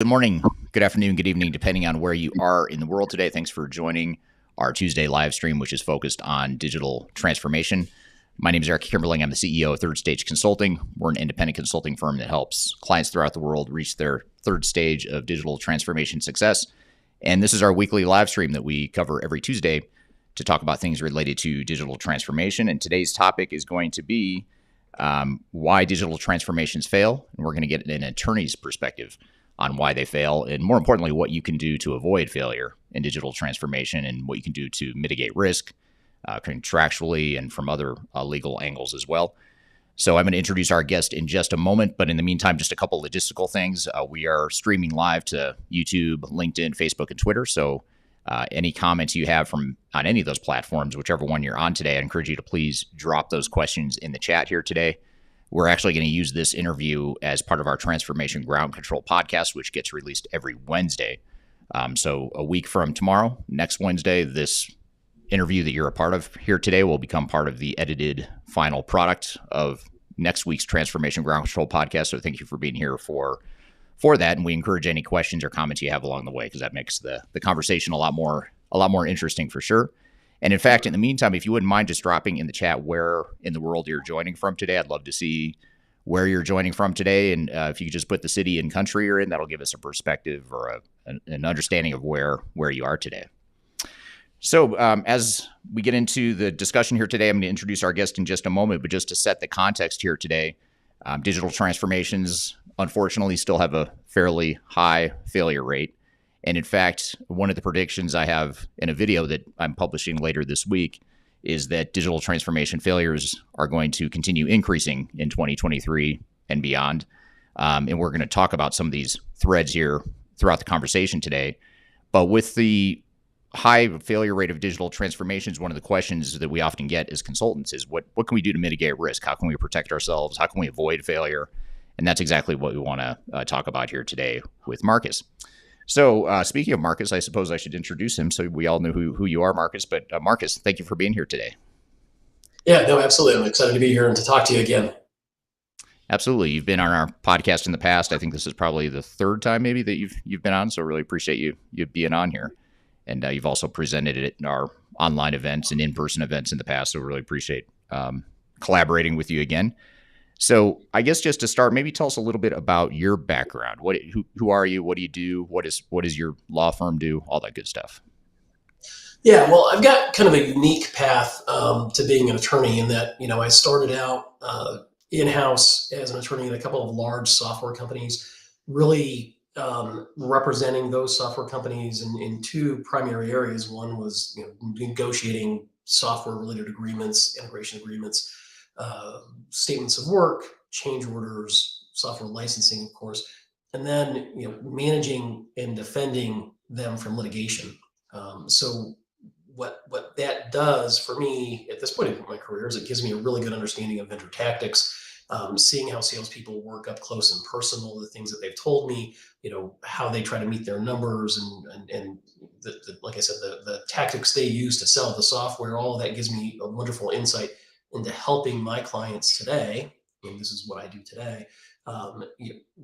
Good morning, good afternoon, good evening, depending on where you are in the world today. Thanks for joining our Tuesday live stream, which is focused on digital transformation. My name is Eric Kimberling. I'm the CEO of Third Stage Consulting. We're an independent consulting firm that helps clients throughout the world reach their third stage of digital transformation success. And this is our weekly live stream that we cover every Tuesday to talk about things related to digital transformation. And today's topic is going to be why digital transformations fail. And we're going to get an attorney's perspective on why they fail, and more importantly, what you can do to avoid failure in digital transformation and what you can do to mitigate risk contractually and from other legal angles as well. So I'm going to introduce our guest in just a moment, but in the meantime, just a couple logistical things. We are streaming live to YouTube, LinkedIn, Facebook, and Twitter. So any comments you have on any of those platforms, whichever one you're on today, I encourage you to please drop those questions in the chat here today. We're actually going to use this interview as part of our Transformation Ground Control podcast, which gets released every Wednesday. So a week from tomorrow, next Wednesday, this interview that you're a part of here today will become part of the edited final product of next week's Transformation Ground Control podcast. So thank you for being here for that. And we encourage any questions or comments you have along the way, because that makes the conversation a lot more interesting for sure. And in fact, in the meantime, if you wouldn't mind just dropping in the chat where in the world you're joining from today, I'd love to see where you're joining from today. And if you could just put the city and country you're in, that'll give us a perspective or an understanding of where you are today. So as we get into the discussion here today, I'm going to introduce our guest in just a moment, but just to set the context here today, digital transformations, unfortunately, still have a fairly high failure rate. And in fact, one of the predictions I have in a video that I'm publishing later this week is that digital transformation failures are going to continue increasing in 2023 and beyond. And we're going to talk about some of these threads here throughout the conversation today. But with the high failure rate of digital transformations, one of the questions that we often get as consultants is what can we do to mitigate risk? How can we protect ourselves? How can we avoid failure? And that's exactly what we want to talk about here today with Marcus. So speaking of Marcus, I suppose I should introduce him so we all know who you are, Marcus. But Marcus, thank you for being here today. Yeah, no, absolutely. I'm excited to be here and to talk to you again. Absolutely. You've been on our podcast in the past. I think this is probably the third time maybe that you've been on. So really appreciate you being on here. And you've also presented it in our online events and in-person events in the past. So really appreciate collaborating with you again. So I guess just to start, maybe tell us a little bit about your background. Who are you? What do you do? What does your law firm do? All that good stuff. Yeah, well, I've got kind of a unique path to being an attorney in that, I started out in-house as an attorney in a couple of large software companies, really representing those software companies in two primary areas. One was negotiating software-related agreements, integration agreements, statements of work, change orders, software licensing, of course, and then managing and defending them from litigation. So what that does for me at this point in my career is it gives me a really good understanding of vendor tactics, seeing how salespeople work up close and personal, the things that they've told me, how they try to meet their numbers, and like I said, the tactics they use to sell the software. All of that gives me a wonderful insight into helping my clients today, and this is what I do today,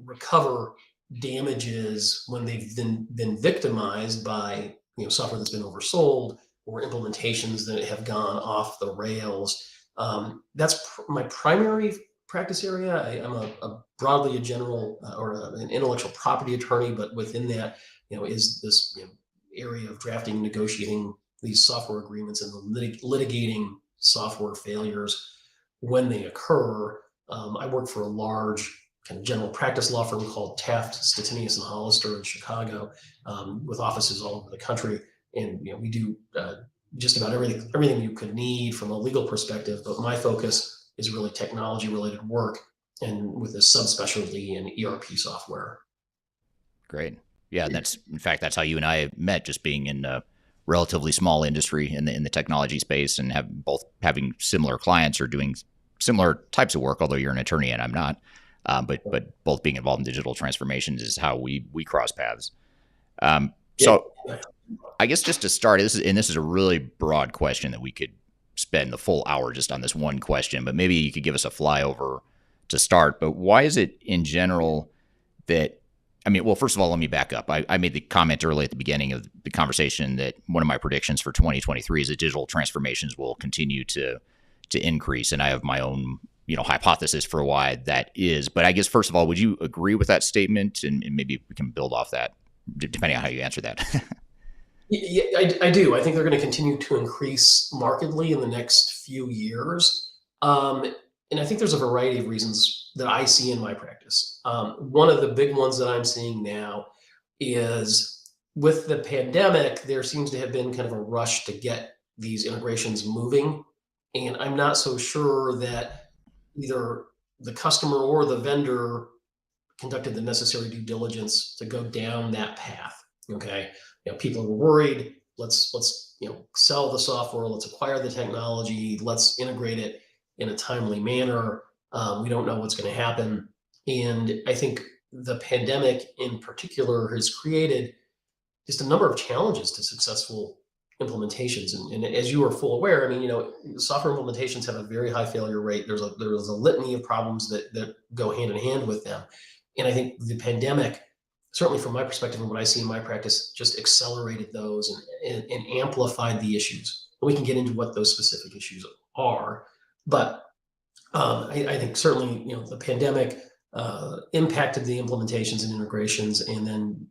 recover damages when they've been victimized by software that's been oversold or implementations that have gone off the rails. That's my primary practice area. I'm broadly a general an intellectual property attorney, but within that, is this area of drafting, negotiating these software agreements and litigating software failures when they occur. I work for a large kind of general practice law firm called Taft, Stettinius and Hollister in Chicago, with offices all over the country. And we do just about everything you could need from a legal perspective. But my focus is really technology-related work, and with a subspecialty in ERP software. Great. Yeah, that's how you and I met, just being in a relatively small industry in the technology space, and having similar clients or doing similar types of work. Although you're an attorney and I'm not, but both being involved in digital transformations is how we cross paths. So I guess just to start, this is a really broad question that we could spend the full hour just on this one question, but maybe you could give us a flyover to start. But why is it in general that I mean, well, first of all, let me back up. I made the comment early at the beginning of the conversation that one of my predictions for 2023 is that digital transformations will continue to increase, and I have my own hypothesis for why that is. But I guess first of all, would you agree with that statement, and maybe we can build off that depending on how you answer that. Yeah, I do. I think they're going to continue to increase markedly in the next few years. And I think there's a variety of reasons that I see in my practice. One of the big ones that I'm seeing now is with the pandemic, there seems to have been kind of a rush to get these integrations moving. And I'm not so sure that either the customer or the vendor conducted the necessary due diligence to go down that path. Okay, people were worried. Let's sell the software. Let's acquire the technology. Let's integrate it in a timely manner. We don't know what's going to happen, and I think the pandemic in particular has created just a number of challenges to successful implementations. And as you are full aware, I mean, software implementations have a very high failure rate. There's a litany of problems that go hand in hand with them. And I think the pandemic, certainly from my perspective and what I see in my practice, just accelerated those and amplified the issues. And we can get into what those specific issues are. But I think certainly, the pandemic impacted the implementations and integrations, and then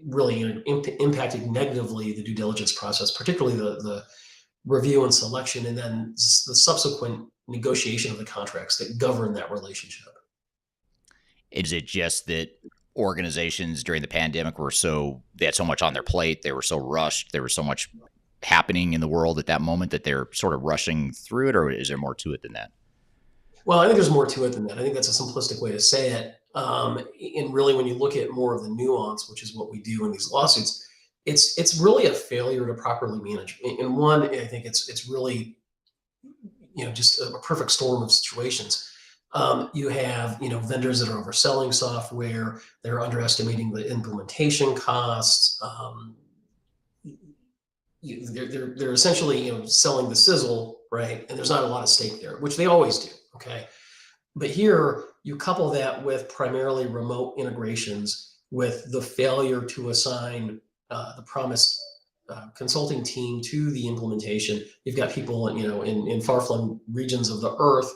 really impacted negatively the due diligence process, particularly the review and selection, and then the subsequent negotiation of the contracts that govern that relationship. Is it just that organizations during the pandemic they had so much on their plate, they were so rushed, there was so much happening in the world at that moment that they're sort of rushing through it, or is there more to it than that? Well, I think there's more to it than that. I think that's a simplistic way to say it. And really, when you look at more of the nuance, which is what we do in these lawsuits, it's really a failure to properly manage. And one, I think it's really, just a perfect storm of situations. You have, vendors that are overselling software. They're underestimating the implementation costs. They're essentially, selling the sizzle, right? And there's not a lot of stake there, which they always do. Okay. But here you couple that with primarily remote integrations, with the failure to assign the promised consulting team to the implementation. You've got people, in far-flung regions of the earth,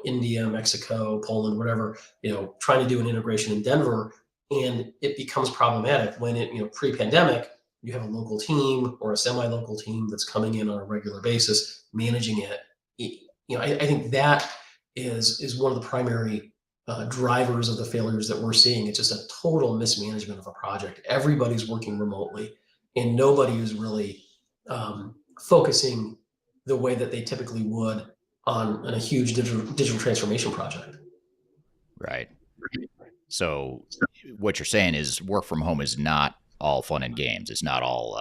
India, Mexico, Poland, whatever, trying to do an integration in Denver. And it becomes problematic when pre-pandemic, you have a local team or a semi-local team that's coming in on a regular basis, managing it. I think that is one of the primary drivers of the failures that we're seeing. It's just a total mismanagement of a project. Everybody's working remotely, and nobody is really focusing the way that they typically would on a huge digital transformation project. Right. So what you're saying is work from home is not all fun and games. It's not all,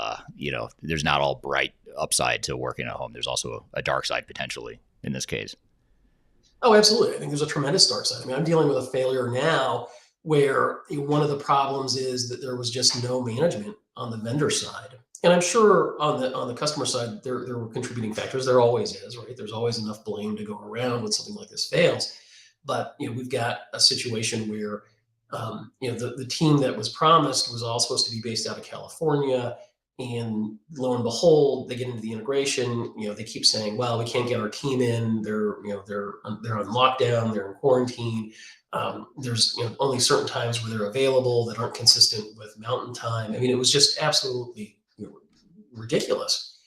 there's not all bright upside to working at home. There's also a dark side potentially in this case. Oh, absolutely. I think there's a tremendous dark side. I mean, I'm dealing with a failure now where one of the problems is that there was just no management on the vendor side. And I'm sure on the customer side, there were contributing factors. There always is, right? There's always enough blame to go around when something like this fails. But we've got a situation where the team that was promised was all supposed to be based out of California, and lo and behold, they get into the integration. They keep saying, "Well, we can't get our team in. They're on lockdown. They're in quarantine. There's only certain times where they're available that aren't consistent with Mountain Time." I mean, it was just absolutely ridiculous.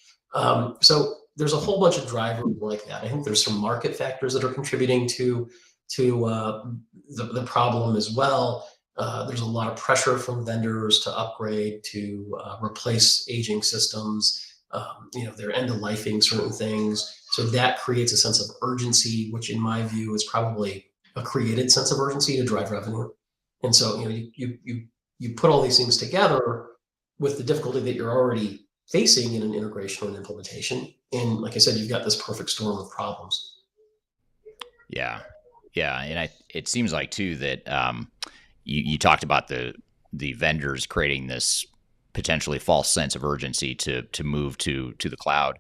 So there's a whole bunch of drivers like that. I think there's some market factors that are contributing to the problem as well. There's a lot of pressure from vendors to upgrade, to replace aging systems. They're end-of-lifing certain things. So that creates a sense of urgency, which in my view is probably a created sense of urgency to drive revenue. And so, you put all these things together with the difficulty that you're already facing in an integration or an implementation. And like I said, you've got this perfect storm of problems. Yeah. Yeah. And it seems like too that you talked about the vendors creating this potentially false sense of urgency to move to the cloud.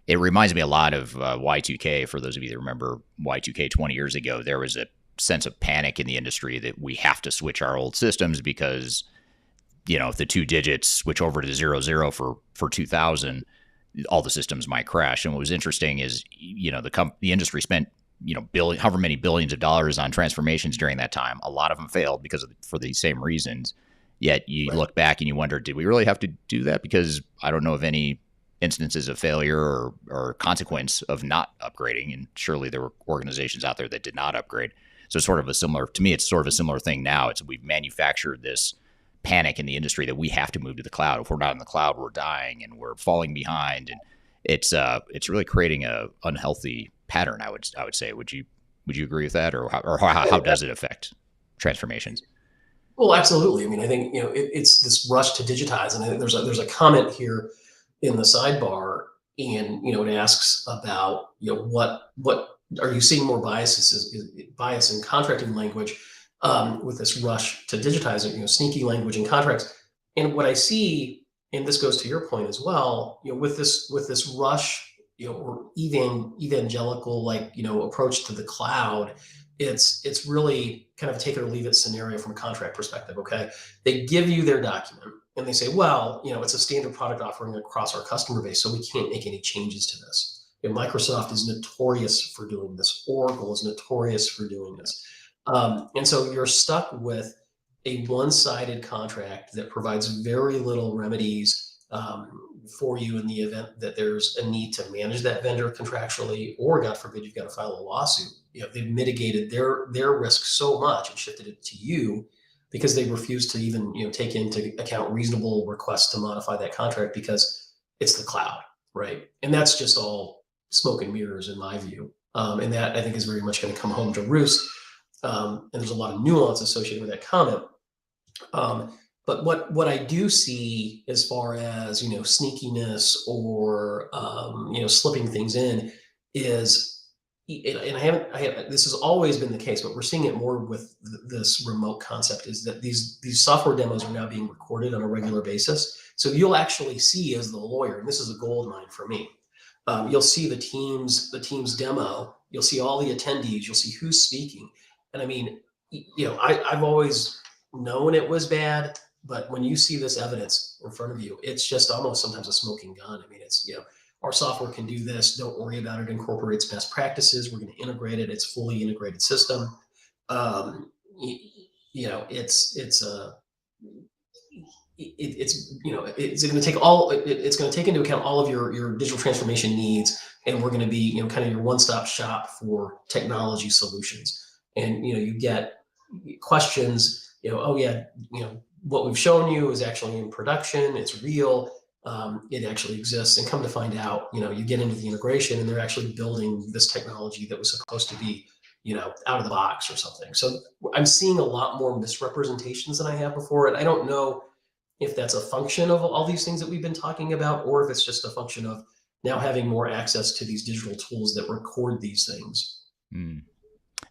It reminds me a lot of Y2K. For those of you that remember Y2K 20 years ago, there was sense of panic in the industry that we have to switch our old systems because, if the two digits switch over to 00 for 2000, all the systems might crash. And what was interesting is, the industry spent, however many billions of dollars on transformations during that time. A lot of them failed for these same reasons. Yet you look back and you wonder, did we really have to do that? Because I don't know of any instances of failure or consequence of not upgrading. And surely there were organizations out there that did not upgrade. So it's to me, it's sort of a similar thing now. We've manufactured this panic in the industry that we have to move to the cloud. If we're not in the cloud, we're dying and we're falling behind. And it's really creating a unhealthy pattern. I would say. Would you agree with that, or how does it affect transformations? Well, absolutely. I mean, I think it's this rush to digitize, and I think there's a comment here in the sidebar, and it asks about what are you seeing more bias in contracting language with this rush to digitize it, sneaky language in contracts, and what I see, and this goes to your point as well, with this rush, or evangelical approach to the cloud. It's really kind of a take it or leave it scenario from a contract perspective. Okay, they give you their document and they say, well, it's a standard product offering across our customer base, so we can't make any changes to this. Microsoft is notorious for doing this. Oracle is notorious for doing this. And so you're stuck with a one-sided contract that provides very little remedies for you in the event that there's a need to manage that vendor contractually, or God forbid, you've got to file a lawsuit. They've mitigated their risk so much and shifted it to you because they refuse to even take into account reasonable requests to modify that contract because it's the cloud, right? And that's just all smoke and mirrors in my view. And that I think is very much going to come home to roost. And there's a lot of nuance associated with that comment. But what I do see as far as sneakiness or slipping things in is, and I have this has always been the case, but we're seeing it more with this remote concept, is that these software demos are now being recorded on a regular basis. So you'll actually see, as the lawyer, and this is a gold mine for me, you'll see the team's demo, you'll see all the attendees, you'll see who's speaking, and I mean, I've always known it was bad. But when you see this evidence in front of you, it's just almost sometimes a smoking gun. I mean, it's, our software can do this. Don't worry about it. Incorporates best practices. We're going to integrate it. It's fully integrated system. It's going to take it's going to take into account all of your digital transformation needs, and we're going to be kind of your one-stop shop for technology solutions. And you get questions, oh yeah, what we've shown you is actually in production. It's real. It actually exists. And come to find out, you get into the integration and they're actually building this technology that was supposed to be, out of the box or something. So I'm seeing a lot more misrepresentations than I have before. And I don't know if that's a function of all these things that we've been talking about, or if it's just a function of now having more access to these digital tools that record these things.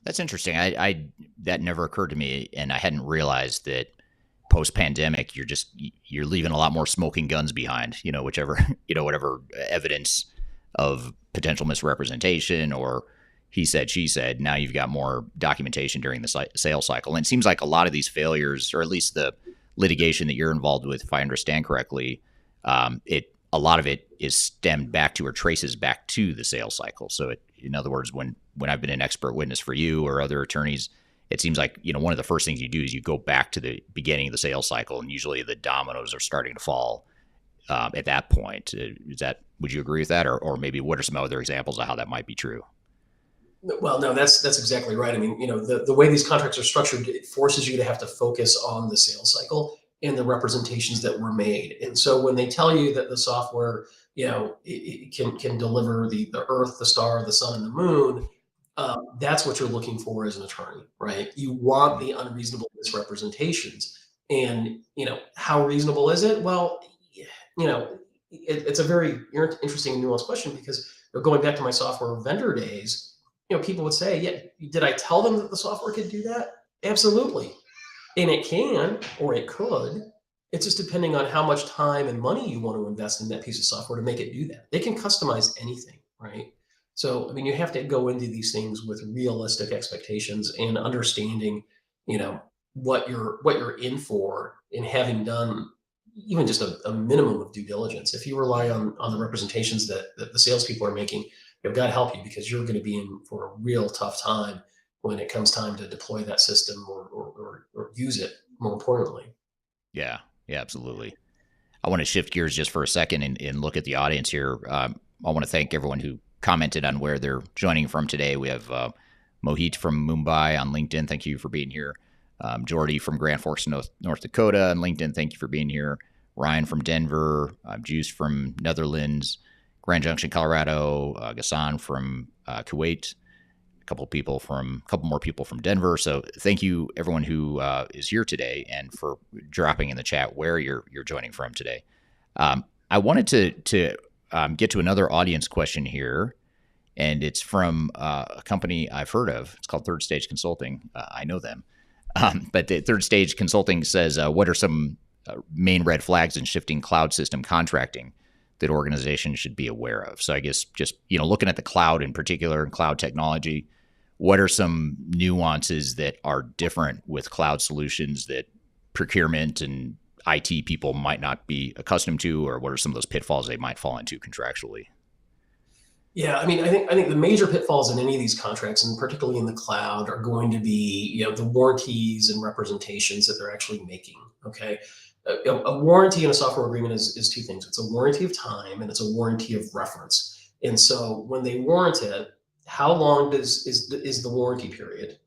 That's interesting. I that never occurred to me, and I hadn't realized that post-pandemic you're leaving a lot more smoking guns behind, whatever evidence of potential misrepresentation or he said, she said. Now you've got more documentation during the sales cycle. And it seems like a lot of these failures, or at least the litigation that you're involved with, if I understand correctly, a lot of it is stemmed back to or traces back to the sales cycle. So in other words, when I've been an expert witness for you or other attorneys, it seems like, one of the first things you do is you go back to the beginning of the sales cycle, and usually the dominoes are starting to fall at that point. Would you agree with that? Or maybe what are some other examples of how that might be true? Well, no, that's exactly right. I mean, the way these contracts are structured, it forces you to have to focus on the sales cycle and the representations that were made. And so when they tell you that the software, it can deliver the earth, the star, the sun, and the moon, that's what you're looking for as an attorney, right? You want the unreasonable misrepresentations. And, how reasonable is it? Well, it's a very interesting and nuanced question, because going back to my software vendor days, people would say, yeah, did I tell them that the software could do that? Absolutely. And it can, or it could. It's just depending on how much time and money you want to invest in that piece of software to make it do that. They can customize anything, right? So, I mean, you have to go into these things with realistic expectations and understanding, you know, what you're in for, and having done even just a minimum of due diligence. If you rely on the representations that the salespeople are making, they've got to help you, because you're going to be in for a real tough time when it comes time to deploy that system, or use it, more importantly. Yeah, yeah, absolutely. I want to shift gears just for a second and look at the audience here. I want to thank everyone who commented on where they're joining from today. We have Mohit from Mumbai on LinkedIn. Thank you for being here. Jordy from Grand Forks, North Dakota on LinkedIn. Thank you for being here. Ryan from Denver. Juice from Netherlands. Grand Junction, Colorado. Ghassan from Kuwait. A couple more people from Denver. So thank you everyone who is here today and for dropping in the chat where you're joining from today. I wanted to get to another audience question here, and it's from a company I've heard of. It's called Third Stage Consulting. I know them, but the Third Stage Consulting says, "What are some main red flags in shifting cloud system contracting that organizations should be aware of?" So I guess just looking at the cloud in particular and cloud technology, what are some nuances that are different with cloud solutions that procurement and IT people might not be accustomed to, or what are some of those pitfalls they might fall into contractually? Yeah, I mean, I think the major pitfalls in any of these contracts, and particularly in the cloud, are going to be, the warranties and representations that they're actually making. Okay, a warranty in a software agreement is two things. It's a warranty of time, and it's a warranty of reference. And so when they warrant it, how long is the warranty period?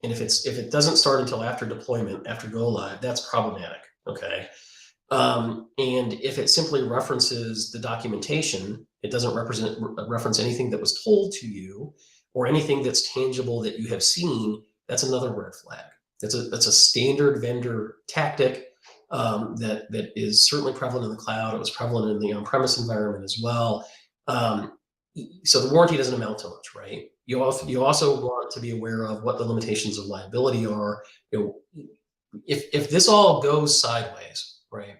And if it doesn't start until after deployment, after go live, that's problematic. Okay. And if it simply references the documentation, it doesn't reference anything that was told to you, or anything that's tangible that you have seen, that's another red flag. That's a standard vendor tactic, that is certainly prevalent in the cloud. It was prevalent in the on-premise environment as well. So the warranty doesn't amount to much, right? You also want to be aware of what the limitations of liability are. If this all goes sideways, right,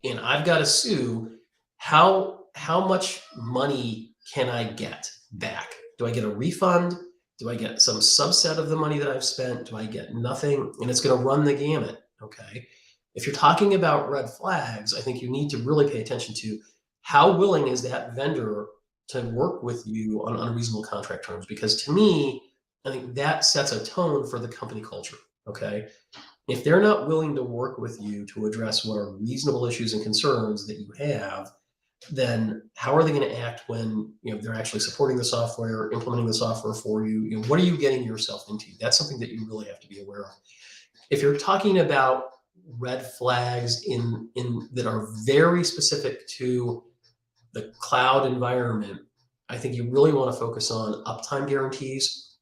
and I've got to sue, how much money can I get back? Do I get a refund? Do I get some subset of the money that I've spent? Do I get nothing? And it's going to run the gamut. Okay. If you're talking about red flags, I think you need to really pay attention to how willing is that vendor to work with you on unreasonable contract terms, because to me, I think that sets a tone for the company culture. Okay. If they're not willing to work with you to address what are reasonable issues and concerns that you have, then how are they going to act when they're actually supporting the software, implementing the software for you? What are you getting yourself into? That's something that you really have to be aware of. If you're talking about red flags in that are very specific to the cloud environment, I think you really want to focus on uptime guarantees.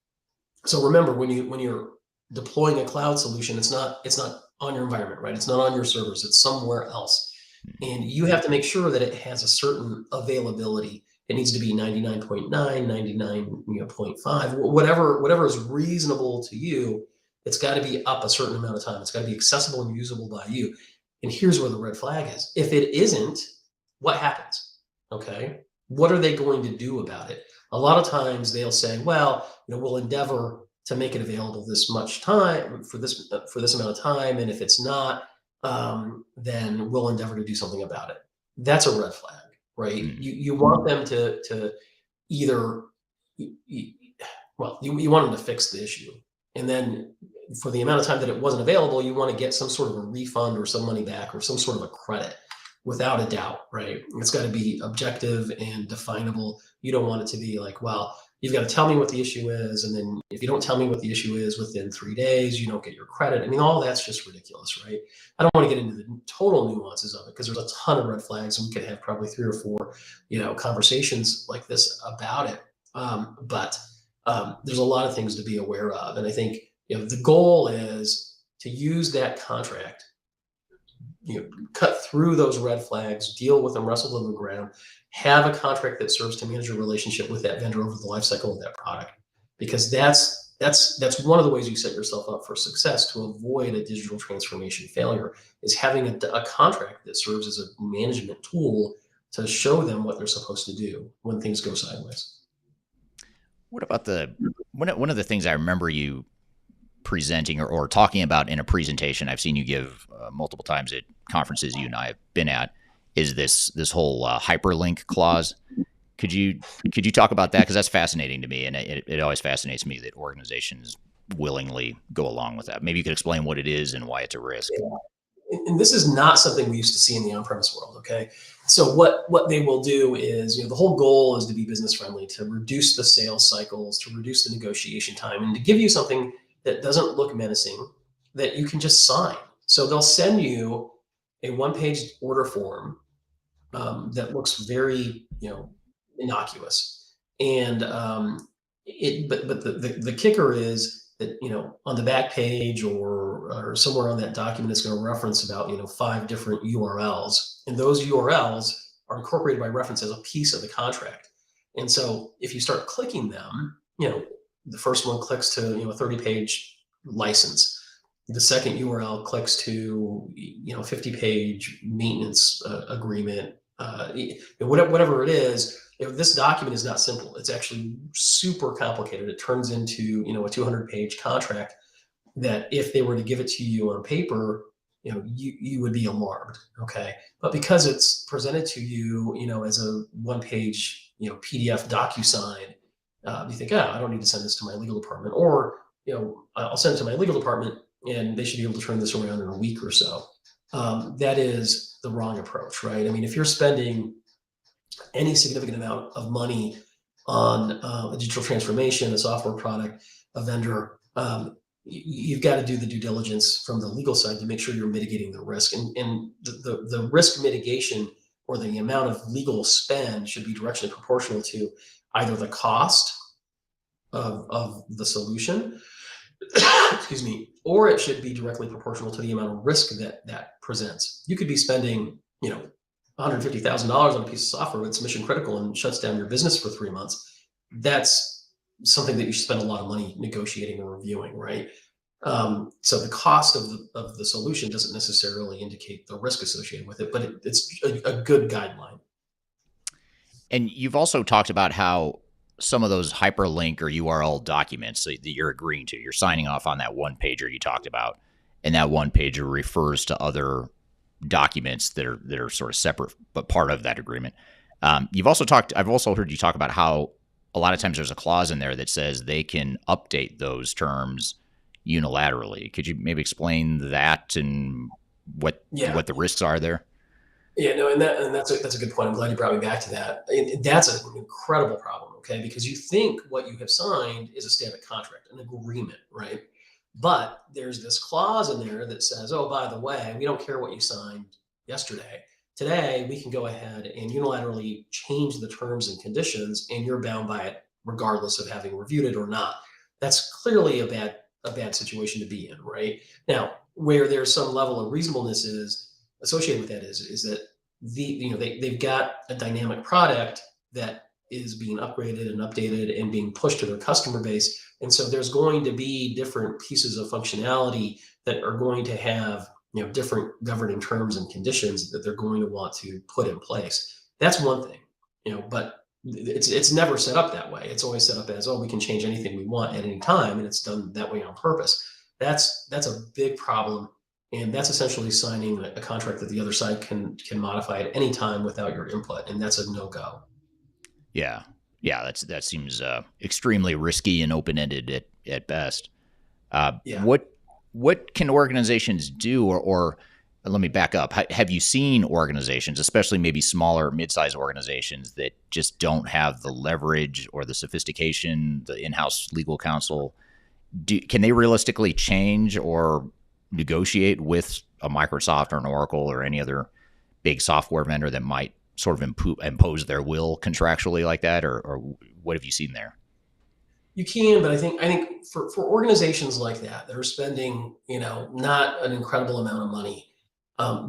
So remember, when you're deploying a cloud solution, it's not on your environment, right? It's not on your servers, it's somewhere else. And you have to make sure that it has a certain availability. It needs to be 99.9, 99.5, whatever is reasonable to you. It's got to be up a certain amount of time. It's got to be accessible and usable by you. And here's where the red flag is. If it isn't, what happens? Okay. What are they going to do about it? A lot of times they'll say, well, we'll endeavor to make it available this much time for this amount of time. And if it's not, then we'll endeavor to do something about it. That's a red flag, right? You want them to either, you want them to fix the issue. And then for the amount of time that it wasn't available, you want to get some sort of a refund or some money back or some sort of a credit, without a doubt, right? It's got to be objective and definable. You don't want it to be like, well, you've got to tell me what the issue is, and then if you don't tell me what the issue is within 3 days, you don't get your credit. I mean, all that's just ridiculous, right? I don't want to get into the total nuances of it, because there's a ton of red flags, and we could have probably 3 or 4, conversations like this about it. But there's a lot of things to be aware of, and I think the goal is to use that contract, cut through those red flags, deal with them, wrestle them to the ground, have a contract that serves to manage your relationship with that vendor over the life cycle of that product, because that's one of the ways you set yourself up for success to avoid a digital transformation failure, is having a contract that serves as a management tool to show them what they're supposed to do when things go sideways. What about one of the things I remember you presenting or talking about in a presentation I've seen you give multiple times at conferences you and I have been at is this whole hyperlink clause. Could you talk about that, because that's fascinating to me, and it always fascinates me that organizations willingly go along with that. Maybe you could explain what it is and why it's a risk. And this is not something we used to see in the on-premise world. Okay, so what they will do is, the whole goal is to be business friendly, to reduce the sales cycles, to reduce the negotiation time, and to give you something that doesn't look menacing, that you can just sign. So they'll send you a one-page order form that looks very, innocuous, and but the kicker is that, on the back page, or somewhere on that document, it's going to reference about, 5 different URLs, and those URLs are incorporated by reference as a piece of the contract. And so if you start clicking them, the first one clicks to, a 30-page license. The second URL clicks to, 50-page maintenance agreement. Whatever it is, if this document is not simple, it's actually super complicated. It turns into, a 200-page contract that, if they were to give it to you on paper, you would be alarmed. Okay. But because it's presented to you, as a one-page, PDF DocuSign, you think, oh, I don't need to send this to my legal department, or, I'll send it to my legal department and they should be able to turn this around in a week or so. That is the wrong approach, right? I mean, if you're spending any significant amount of money on a digital transformation, a software product, a vendor, you've got to do the due diligence from the legal side to make sure you're mitigating the risk. And the risk mitigation, or the amount of legal spend, should be directly proportional to either the cost of the solution, excuse me, or it should be directly proportional to the amount of risk that presents. You could be spending, $150,000 on a piece of software that's mission critical and shuts down your business for 3 months. That's something that you should spend a lot of money negotiating or reviewing, right? So the cost of the solution doesn't necessarily indicate the risk associated with it, but it's a good guideline. And you've also talked about how some of those hyperlink or URL documents that you're agreeing to, you're signing off on that one pager you talked about, and that one pager refers to other documents that are sort of separate but part of that agreement. I've also heard you talk about how a lot of times there's a clause in there that says they can update those terms unilaterally. Could you maybe explain that and what the risks are there? Yeah, no, and that's a good point. I'm glad you brought me back to that. And that's an incredible problem, okay? Because you think what you have signed is a static contract, an agreement, right? But there's this clause in there that says, oh, by the way, we don't care what you signed yesterday. Today, we can go ahead and unilaterally change the terms and conditions, and you're bound by it regardless of having reviewed it or not. That's clearly a bad situation to be in, right? Now, where there's some level of reasonableness is associated with that is that they've got a dynamic product that is being upgraded and updated and being pushed to their customer base. And so there's going to be different pieces of functionality that are going to have, different governing terms and conditions that they're going to want to put in place. That's one thing, but it's never set up that way. It's always set up as, oh, we can change anything we want at any time, and it's done that way on purpose. That's a big problem. And that's essentially signing a contract that the other side can modify at any time without your input, and that's a no-go. Yeah, that seems extremely risky and open-ended at best. Yeah. What can organizations do, or let me back up? Have you seen organizations, especially maybe smaller, mid-sized organizations, that just don't have the leverage or the sophistication, the in-house legal counsel? Can they realistically change or negotiate with a Microsoft or an Oracle or any other big software vendor that might sort of impose their will contractually like that, or what have you seen there? You can, but I think for organizations like that are spending, not an incredible amount of money,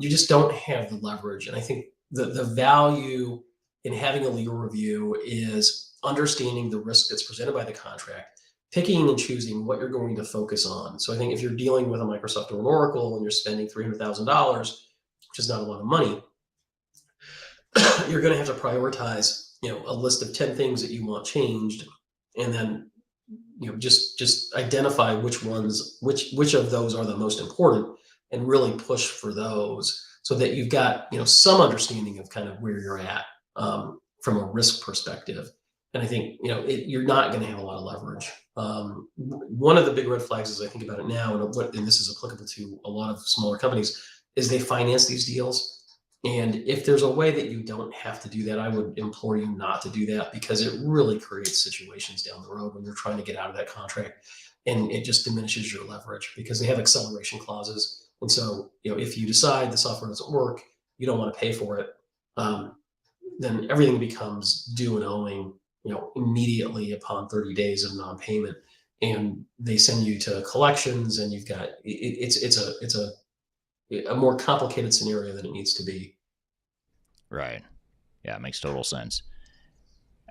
you just don't have the leverage. And I think the value in having a legal review is understanding the risk that's presented by the contract, picking and choosing what you're going to focus on. So I think if you're dealing with a Microsoft or an Oracle and you're spending $300,000, which is not a lot of money, you're going to have to prioritize, a list of 10 things that you want changed, and then just identify which ones, which of those are the most important, and really push for those so that you've got some understanding of kind of where you're at from a risk perspective. And I think you're not going to have a lot of leverage. One of the big red flags, as I think about it now, and this is applicable to a lot of smaller companies, is they finance these deals. And if there's a way that you don't have to do that, I would implore you not to do that, because it really creates situations down the road when you're trying to get out of that contract, and it just diminishes your leverage because they have acceleration clauses. And so, if you decide the software doesn't work, you don't want to pay for it, then everything becomes due and owing, immediately upon 30 days of non-payment, and they send you to collections, and you've got it's a more complicated scenario than it needs to be. Right. Yeah, it makes total sense.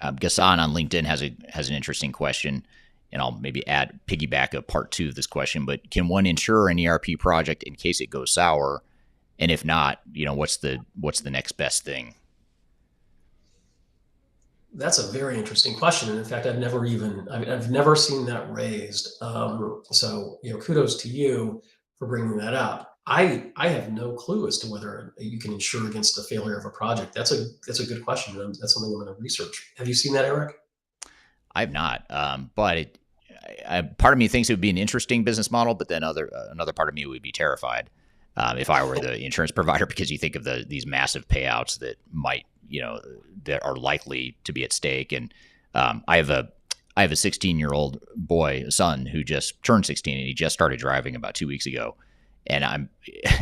Gassan on LinkedIn has an interesting question, and I'll maybe piggyback a part two of this question. But can one insure an ERP project in case it goes sour? And if not, what's the next best thing? That's a very interesting question, and in fact, I've never seen that raised. So, kudos to you for bringing that up. I have no clue as to whether you can insure against the failure of a project. That's a good question. That's something I'm going to research. Have you seen that, Eric? I've not, but part of me thinks it would be an interesting business model, but then another part of me would be terrified if I were the insurance provider, because you think of these massive payouts that might that are likely to be at stake. And I have a 16-year-old son who just turned 16, and he just started driving about 2 weeks ago. And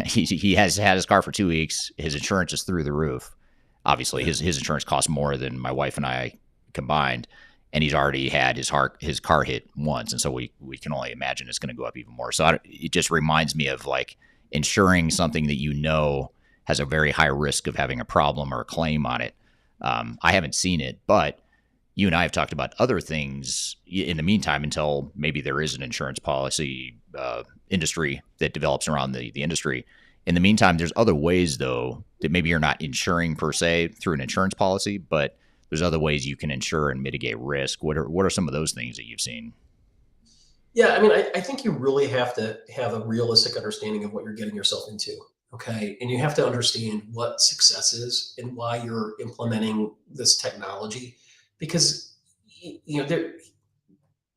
he has had his car for 2 weeks. His insurance is through the roof. Obviously, his insurance costs more than my wife and I combined, and he's already had his car hit once, and so we can only imagine it's going to go up even more. So it just reminds me of like insuring something that has a very high risk of having a problem or a claim on it. I haven't seen it, but you and I have talked about other things in the meantime until maybe there is an insurance policy industry that develops around the industry. In the meantime, there's other ways, though, that maybe you're not insuring per se through an insurance policy, but there's other ways you can insure and mitigate risk. What are some of those things that you've seen? Yeah, I mean, I think you really have to have a realistic understanding of what you're getting yourself into. Okay. And you have to understand what success is and why you're implementing this technology. Because, there,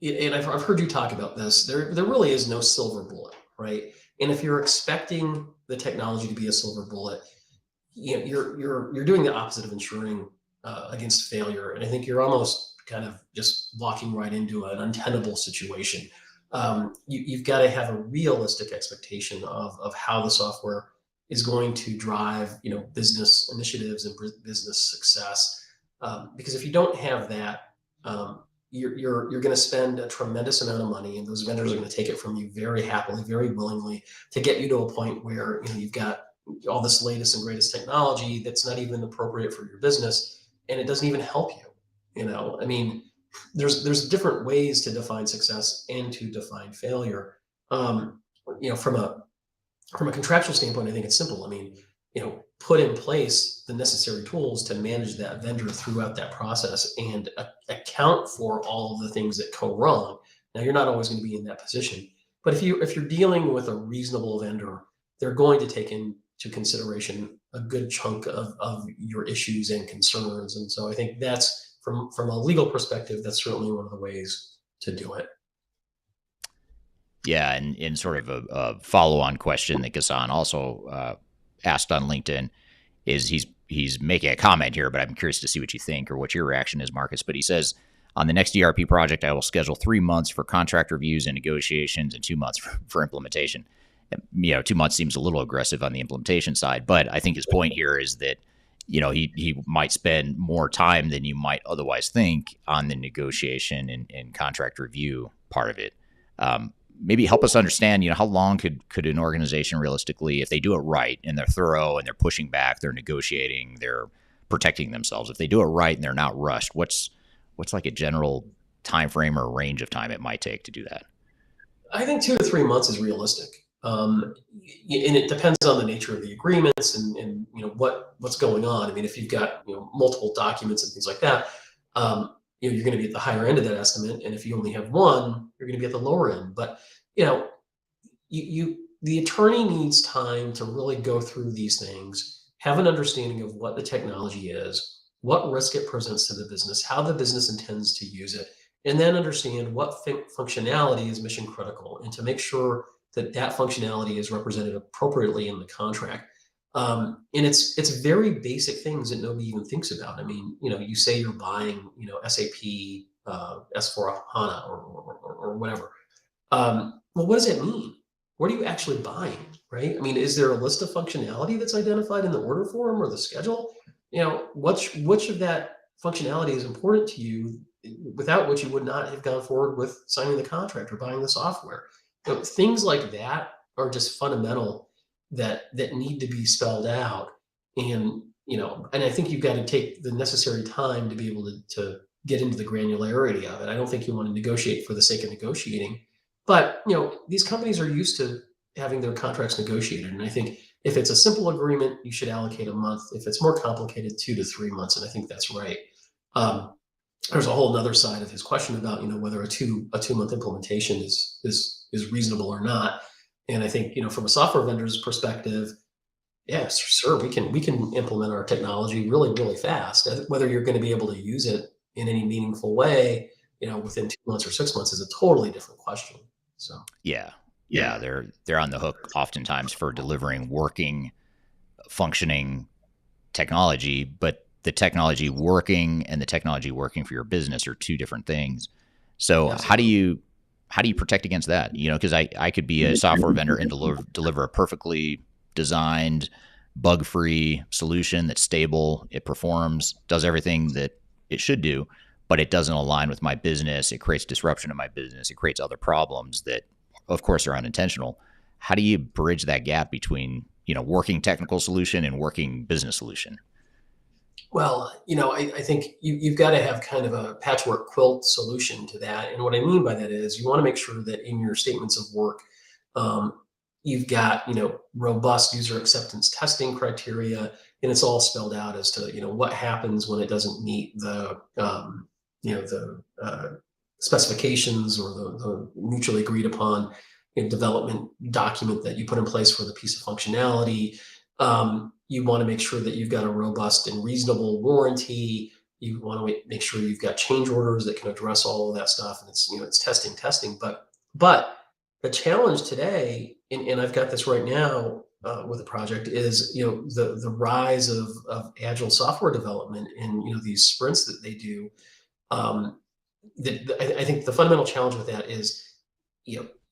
and I've heard you talk about this, there really is no silver bullet, right? And if you're expecting the technology to be a silver bullet, you're doing the opposite of ensuring against failure. And I think you're almost kind of just walking right into an untenable situation. You've got to have a realistic expectation of how the software is going to drive, business initiatives and business success. Because if you don't have that, you're going to spend a tremendous amount of money, and those vendors are going to take it from you very happily, very willingly, to get you to a point where you've got all this latest and greatest technology that's not even appropriate for your business, and it doesn't even help you. I mean, there's different ways to define success and to define failure. From a contractual standpoint, I think it's simple. I mean, put in place the necessary tools to manage that vendor throughout that process and account for all of the things that go wrong. Now, you're not always going to be in that position, but if you're dealing with a reasonable vendor, they're going to take into consideration a good chunk of your issues and concerns. And so I think that's from a legal perspective, that's certainly one of the ways to do it. Yeah, and in sort of a follow-on question that Gassan also asked on LinkedIn is he's making a comment here, but I'm curious to see what you think or what your reaction is, Marcus. But he says, on the next ERP project, I will schedule 3 months for contract reviews and negotiations and 2 months for implementation. 2 months seems a little aggressive on the implementation side, but I think his point here is that he might spend more time than you might otherwise think on the negotiation and contract review part of it. Maybe help us understand, how long could an organization realistically, if they do it right and they're thorough and they're pushing back, they're negotiating, they're protecting themselves. If they do it right and they're not rushed, what's like a general time frame or range of time it might take to do that? I think 2 to 3 months is realistic. And it depends on the nature of the agreements and what's going on. I mean, if you've got multiple documents and things like that, you're going to be at the higher end of that estimate. And if you only have one, you're going to be at the lower end. But, you know, the attorney needs time to really go through these things, have an understanding of what the technology is, what risk it presents to the business, how the business intends to use it, and then understand what functionality is mission critical, and to make sure that that functionality is represented appropriately in the contract. And it's very basic things that nobody even thinks about. I mean, you say you're buying, SAP S4 HANA or whatever. Well, what does that mean? What are you actually buying, right? I mean, is there a list of functionality that's identified in the order form or the schedule? Which of that functionality is important to you, without which you would not have gone forward with signing the contract or buying the software? Things like that are just fundamental that need to be spelled out. And I think you've got to take the necessary time to be able to get into the granularity of it. I don't think you want to negotiate for the sake of negotiating. But these companies are used to having their contracts negotiated, and I think if it's a simple agreement, you should allocate a month. If it's more complicated, 2 to 3 months, and I think that's right. There's a whole other side of his question about whether a 2 month implementation is reasonable or not. And I think from a software vendor's perspective, yes, sure, we can implement our technology really really fast. Whether you're going to be able to use it in any meaningful way, within 2 months or 6 months is a totally different question. So Yeah. yeah, Yeah. They're on the hook oftentimes for delivering working, functioning technology, but the technology working and the technology working for your business are two different things. So absolutely. how do you protect against that? Because I could be a software vendor and deliver a perfectly designed, bug-free solution that's stable, it performs, does everything that it should do, but it doesn't align with my business. It creates disruption in my business. It creates other problems that, of course, are unintentional. How do you bridge that gap between working technical solution and working business solution? Well, I think you've got to have kind of a patchwork quilt solution to that. And what I mean by that is you want to make sure that in your statements of work, um, you've got, robust user acceptance testing criteria, and it's all spelled out as to, what happens when it doesn't meet the specifications or the mutually agreed upon development document that you put in place for the piece of functionality. You want to make sure that you've got a robust and reasonable warranty. You want to make sure you've got change orders that can address all of that stuff. And it's testing. But the challenge today, and I've got this right now with a project, is the rise of agile software development and these sprints that they do. Um, I think the fundamental challenge with that is,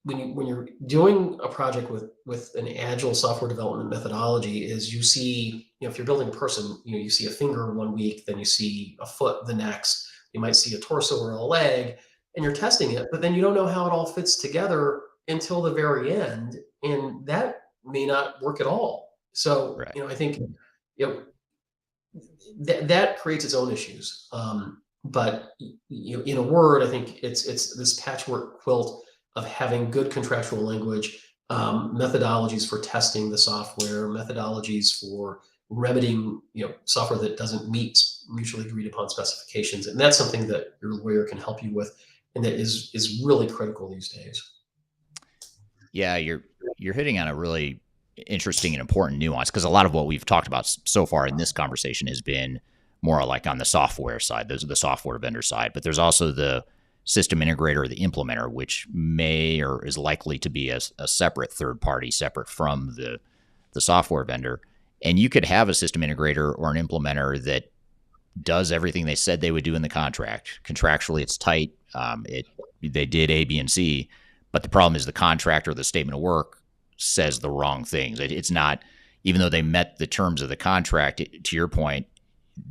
when you're doing a project with an agile software development methodology, is you see, if you're building a person, you see a finger 1 week, then you see a foot the next, you might see a torso or a leg, and you're testing it, but then you don't know how it all fits together until the very end, and that may not work at all. So Right. I think you know that creates its own issues. But in a word, I think it's this patchwork quilt of having good contractual language, methodologies for testing the software, methodologies for remedying software that doesn't meet mutually agreed upon specifications, and that's something that your lawyer can help you with, and that is really critical these days. Yeah, you're hitting on a really interesting and important nuance, because a lot of what we've talked about so far in this conversation has been more like on the software side. Those are the software vendor side, but there's also the system integrator or the implementer, which may or is likely to be a separate third party, separate from the software vendor. And you could have a system integrator or an implementer that does everything they said they would do in the contract. Contractually, it's tight. They did A, B, and C, but the problem is the contract or the statement of work says the wrong things. It's not, even though they met the terms of the contract. To your point,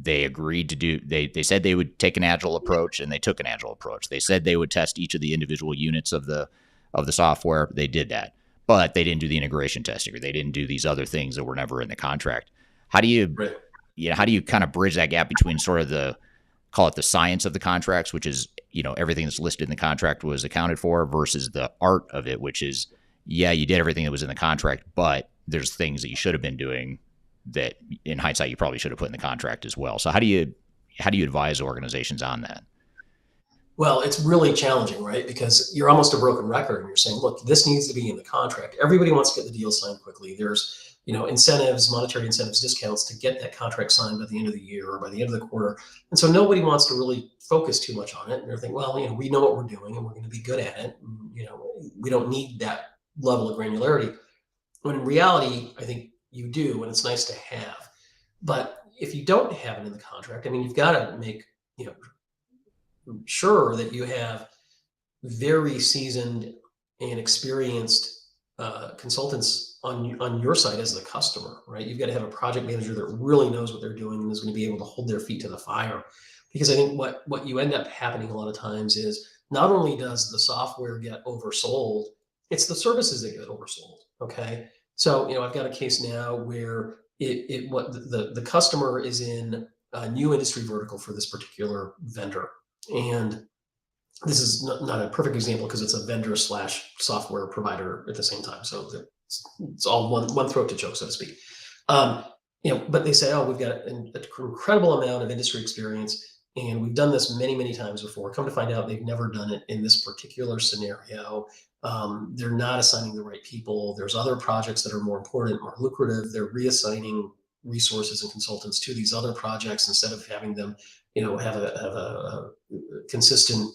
they agreed to do. They said they would take an agile approach, and they took an agile approach. They said they would test each of the individual units of the software. They did that, but they didn't do the integration testing, or they didn't do these other things that were never in the contract. How do you Right. how do you kind of bridge that gap between sort of the, call it the science of the contracts, which is everything that's listed in the contract was accounted for, versus the art of it, which is, yeah, you did everything that was in the contract, but there's things that you should have been doing that in hindsight you probably should have put in the contract as well. So how do you advise organizations on that? Well, it's really challenging, right? Because you're almost a broken record and you're saying, look, this needs to be in the contract. Everybody wants to get the deal signed quickly. There's, incentives, monetary incentives, discounts to get that contract signed by the end of the year or by the end of the quarter. And so nobody wants to really focus too much on it. And they're thinking, well, we know what we're doing and we're going to be good at it. And, we don't need that level of granularity. When in reality, I think you do, and it's nice to have. But if you don't have it in the contract, I mean, you've got to make, you know, sure that you have very seasoned and experienced consultants on your side as the customer, right? You've got to have a project manager that really knows what they're doing and is going to be able to hold their feet to the fire. Because I think what you end up happening a lot of times is not only does the software get oversold, it's the services that get oversold. Okay, so I've got a case now where what the customer is in a new industry vertical for this particular vendor, and this is not a perfect example because it's a vendor slash software provider at the same time. So it's all one throat to choke, so to speak. But they say, oh, we've got an incredible amount of industry experience, and we've done this many, many times before. Come to find out, they've never done it in this particular scenario. They're not assigning the right people. There's other projects that are more important, more lucrative. They're reassigning resources and consultants to these other projects instead of having them, have a consistent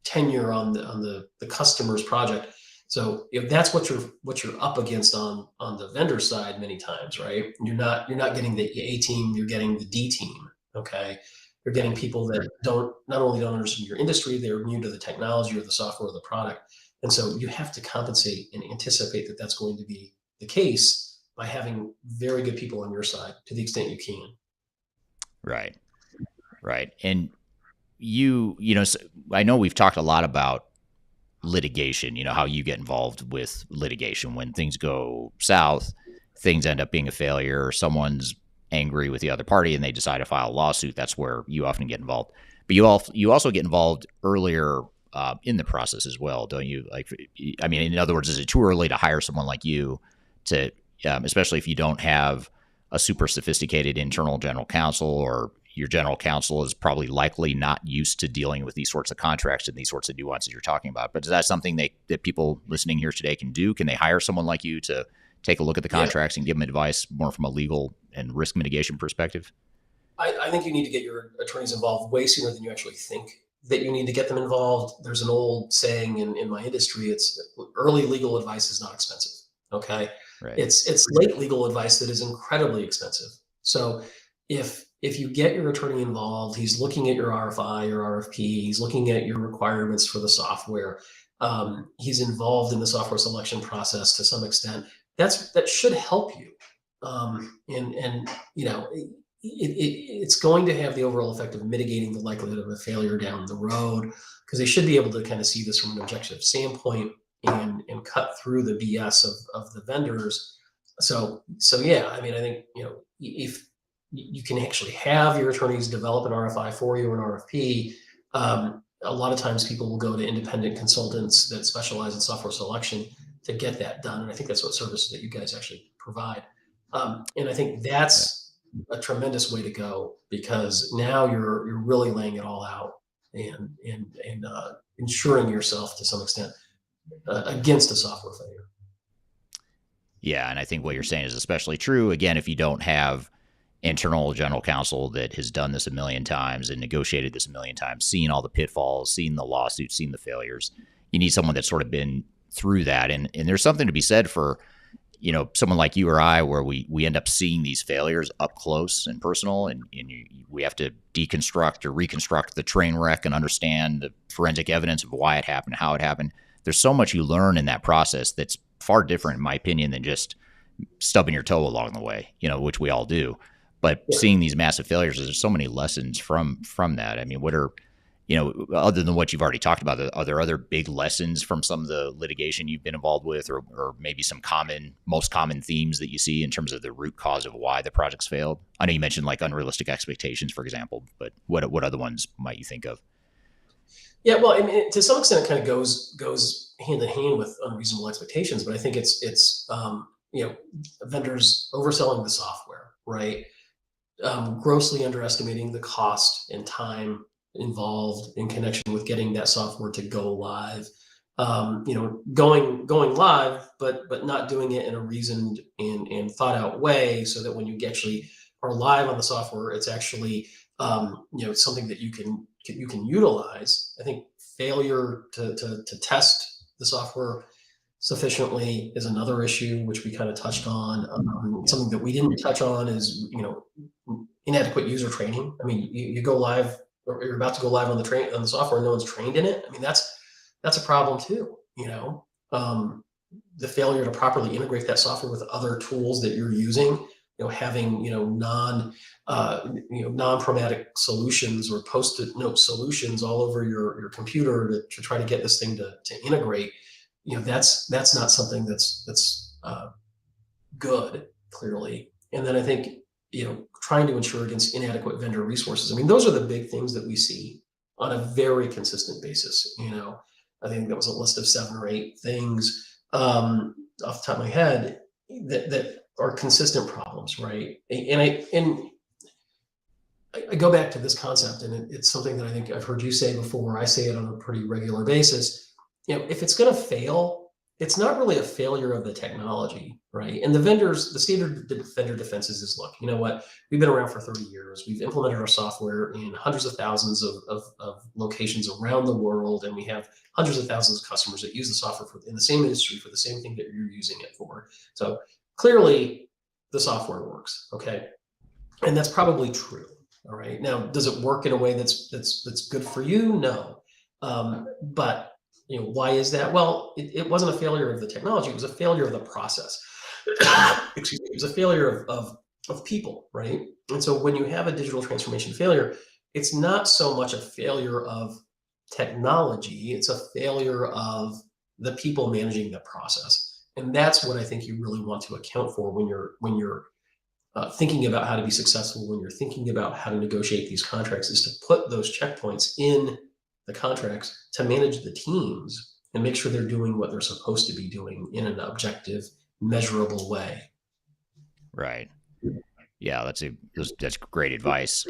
tenure on the customer's project. So if that's what you're up against on the vendor side, many times, right? You're not getting the A team, you're getting the D team. Okay, you're getting people that not only don't understand your industry, they're new to the technology or the software or the product, and so you have to compensate and anticipate that that's going to be the case by having very good people on your side to the extent you can. Right. Right. And I know we've talked a lot about litigation, how you get involved with litigation when things go south, things end up being a failure, or someone's angry with the other party and they decide to file a lawsuit. That's where you often get involved. But you also get involved earlier in the process as well, don't you? Like, I mean, in other words, is it too early to hire someone like you to, especially if you don't have a super sophisticated internal general counsel, or your general counsel is probably likely not used to dealing with these sorts of contracts and these sorts of nuances you're talking about. But is that something that people listening here today can do? Can they hire someone like you to take a look at the Yeah, contracts and give them advice more from a legal and risk mitigation perspective? I think you need to get your attorneys involved way sooner than you actually think that you need to get them involved. There's an old saying in my industry, it's early legal advice is not expensive. Okay. Right. It's late legal advice that is incredibly expensive. So if you get your attorney involved, he's looking at your RFI, your RFP, he's looking at your requirements for the software. He's involved in the software selection process to some extent. That should help you. And it's going to have the overall effect of mitigating the likelihood of a failure down the road, because they should be able to kind of see this from an objective standpoint and cut through the BS of the vendors. So yeah, I mean, I think if you can actually have your attorneys develop an RFI for you or an RFP. A lot of times people will go to independent consultants that specialize in software selection to get that done. And I think that's what services that you guys actually provide. And I think Yeah. that's a tremendous way to go, because now you're really laying it all out and insuring yourself to some extent against a software failure. Yeah. And I think what you're saying is especially true, again, if you don't have internal general counsel that has done this a million times and negotiated this a million times, seen all the pitfalls, seen the lawsuits, seen the failures. You need someone that's sort of been through that. And there's something to be said for, someone like you or I, where we end up seeing these failures up close and personal, and we have to deconstruct or reconstruct the train wreck and understand the forensic evidence of why it happened, how it happened. There's so much you learn in that process that's far different, in my opinion, than just stubbing your toe along the way, which we all do. But Yeah. seeing these massive failures, there's so many lessons from that. I mean, what are, other than what you've already talked about, are there other big lessons from some of the litigation you've been involved with, or maybe some most common themes that you see in terms of the root cause of why the projects failed? I know you mentioned like unrealistic expectations, for example, but what other ones might you think of? Yeah, well, I mean, to some extent, it kind of goes hand in hand with unreasonable expectations. But I think it's vendors overselling the software, right? Grossly underestimating the cost and time involved in connection with getting that software to go live. Going live, but not doing it in a reasoned and thought out way, so that when you actually are live on the software, it's actually something that you can utilize. I think failure to test the software sufficiently is another issue, which we kind of touched on. Something that we didn't touch on is inadequate user training. I mean, you go live, or you're about to go live on the software, and no one's trained in it. I mean, that's a problem too. The failure to properly integrate that software with other tools that you're using. Having non-programmatic solutions or post-it note solutions all over your computer to try to get this thing to integrate. That's not something that's good, clearly. And then I think trying to ensure against inadequate vendor resources. I mean, those are the big things that we see on a very consistent basis. I think that was a list of 7 or 8 things off the top of my head that are consistent problems, right? And I go back to this concept, and it's something that I think I've heard you say before. I say it on a pretty regular basis. If it's going to fail, it's not really a failure of the technology, right? And the standard vendor defenses is, look, you know what? We've been around for 30 years. We've implemented our software in hundreds of thousands of locations around the world, and we have hundreds of thousands of customers that use the software in the same industry for the same thing that you're using it for. So clearly, the software works, okay? And that's probably true, all right? Now, does it work in a way that's good for you? No. But why is that? Well, it wasn't a failure of the technology. It was a failure of the process. Excuse me. It was a failure of people, right? And so when you have a digital transformation failure, it's not so much a failure of technology. It's a failure of the people managing the process. And that's what I think you really want to account for when you're thinking about how to be successful, when you're thinking about how to negotiate these contracts, is to put those checkpoints in the contracts to manage the teams and make sure they're doing what they're supposed to be doing in an objective, measurable way. Right. Yeah, that's great advice.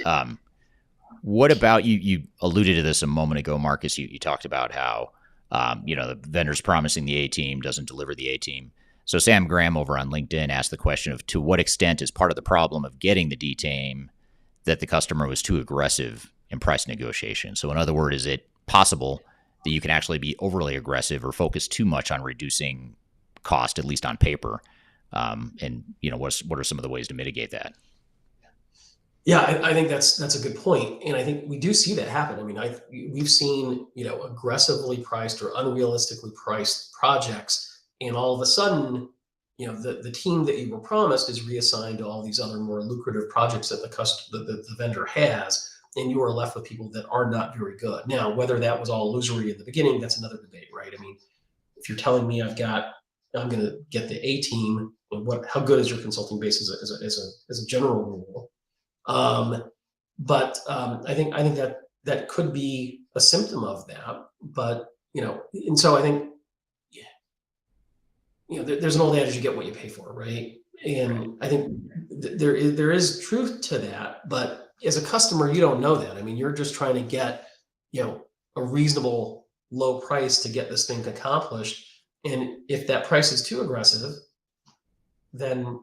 What about you? You alluded to this a moment ago, Marcus. You talked about how the vendor's promising the A team, doesn't deliver the A team. So Sam Graham over on LinkedIn asked the question of, to what extent is part of the problem of getting the D team that the customer was too aggressive in price negotiation? So in other words, is it possible that you can actually be overly aggressive or focus too much on reducing cost, at least on paper? And what are some of the ways to mitigate that? Yeah, I think that's a good point, and I think we do see that happen. I mean, we've seen aggressively priced or unrealistically priced projects, and all of a sudden, the team that you were promised is reassigned to all these other more lucrative projects that the vendor has, and you are left with people that are not very good. Now, whether that was all illusory in the beginning, that's another debate, right? I mean, if you're telling me I'm going to get the A team, how good is your consulting base as a general rule? But I think that could be a symptom of that. But and so I think there's an old adage: you get what you pay for, right? And right. I think there is truth to that. But as a customer, you don't know that. I mean, you're just trying to get a reasonable low price to get this thing accomplished. And if that price is too aggressive, then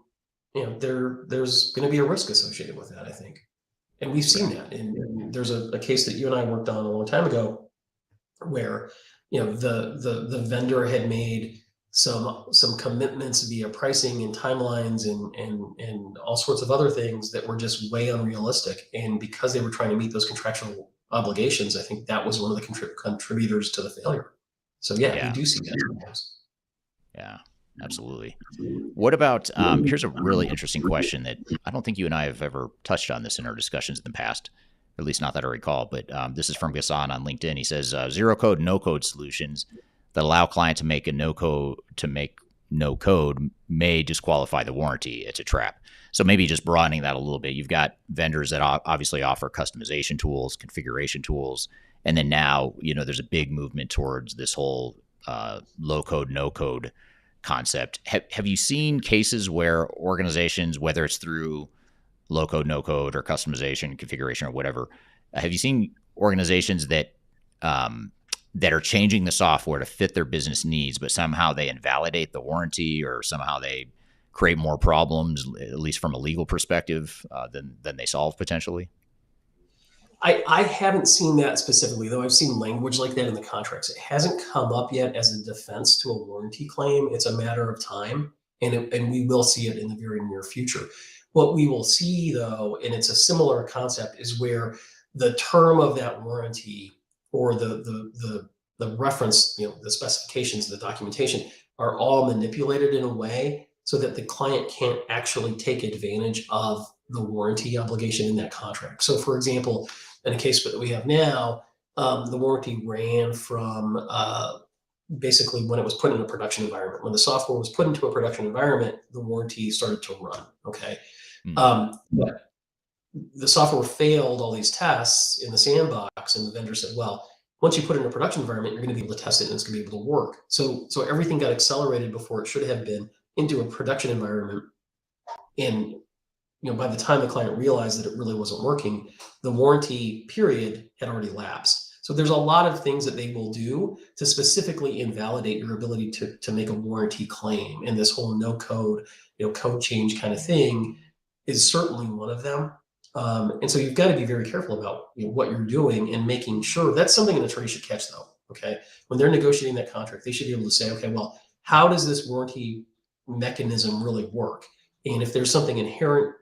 there's going to be a risk associated with that, I think. And we've seen that. And there's a case that you and I worked on a long time ago where the vendor had made some commitments via pricing and timelines and all sorts of other things that were just way unrealistic. And because they were trying to meet those contractual obligations, I think that was one of the contributors to the failure. So yeah, we do see that sometimes. Yeah, absolutely. What about, here's a really interesting question that I don't think you and I have ever touched on this in our discussions in the past, or at least not that I recall, but this is from Ghassan on LinkedIn. He says, zero code, no code solutions that allow client to make no code may disqualify the warranty. It's a trap. So maybe just broadening that a little bit. You've got vendors that obviously offer customization tools, configuration tools, and then now, there's a big movement towards this whole low code, no code concept. Have you seen cases where organizations, whether it's through low code, no code, or customization, configuration, or whatever, have you seen organizations that are changing the software to fit their business needs, but somehow they invalidate the warranty or somehow they create more problems, at least from a legal perspective, than they solve potentially? I haven't seen that specifically, though I've seen language like that in the contracts. It hasn't come up yet as a defense to a warranty claim. It's a matter of time, and we will see it in the very near future. What we will see, though, and it's a similar concept, is where the term of that warranty or the reference, the specifications, the documentation are all manipulated in a way so that the client can't actually take advantage of the warranty obligation in that contract. So, for example, in a case that we have now, the warranty ran from basically when it was put in a production environment. When the software was put into a production environment, the warranty started to run. Okay. But the software failed all these tests in the sandbox, and the vendor said, well, once you put it in a production environment, you're going to be able to test it and it's going to be able to work. So everything got accelerated before it should have been into a production environment. And by the time the client realized that it really wasn't working, the warranty period had already lapsed. So there's a lot of things that they will do to specifically invalidate your ability to make a warranty claim. And this whole no code, code change kind of thing is certainly one of them. And so you've got to be very careful about what you're doing and making sure. That's something an attorney should catch, though. Okay, when they're negotiating that contract, they should be able to say, okay, well, how does this warranty mechanism really work? And if there's something inherent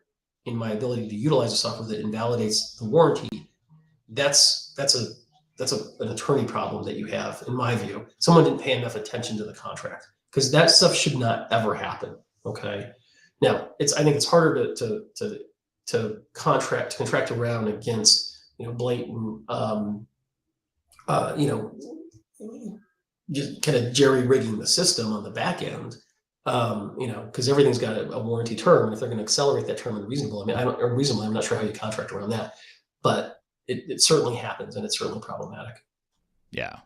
in my ability to utilize the software that invalidates the warranty, that's an attorney problem that you have, in my view. Someone didn't pay enough attention to the contract, because that stuff should not ever happen. Okay, now I think it's harder to contract around against blatant just kind of jerry rigging the system on the back end. Because everything's got a warranty term, and if they're going to accelerate that term unreasonable, I'm not sure how you contract around that, but it certainly happens, and it's certainly problematic. Yeah,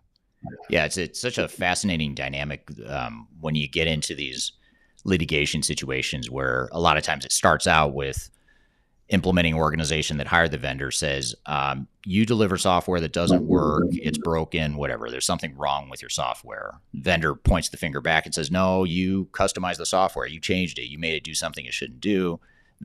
it's such a fascinating dynamic when you get into these litigation situations where a lot of times it starts out with implementing organization that hired the vendor says, you deliver software that doesn't work, it's broken, whatever, there's something wrong with your software. Vendor points the finger back and says, no, you customized the software, you changed it, you made it do something it shouldn't do.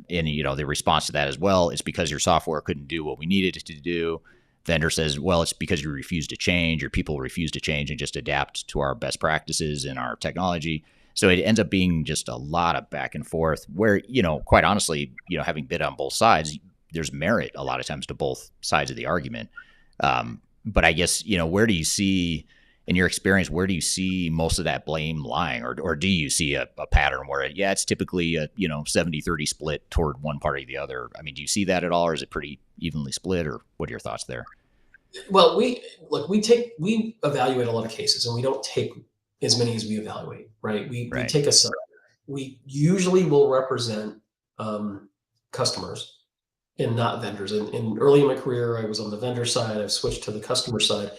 And the response to that as well, it's because your software couldn't do what we needed it to do. Vendor says, well, it's because you refuse to change, your people refuse to change and just adapt to our best practices and our technology. So it ends up being just a lot of back and forth where, quite honestly, having bid on both sides, there's merit a lot of times to both sides of the argument. But I guess, where do you see, in your experience, where do you see most of that blame lying? Or do you see a pattern where, it's typically a, 70-30 split toward one party or the other? I mean, do you see that at all, or is it pretty evenly split, or what are your thoughts there? Well, we evaluate a lot of cases, and we don't take as many as we evaluate, right? We take a side. We usually will represent customers and not vendors. And early in my career, I was on the vendor side. I've switched to the customer side.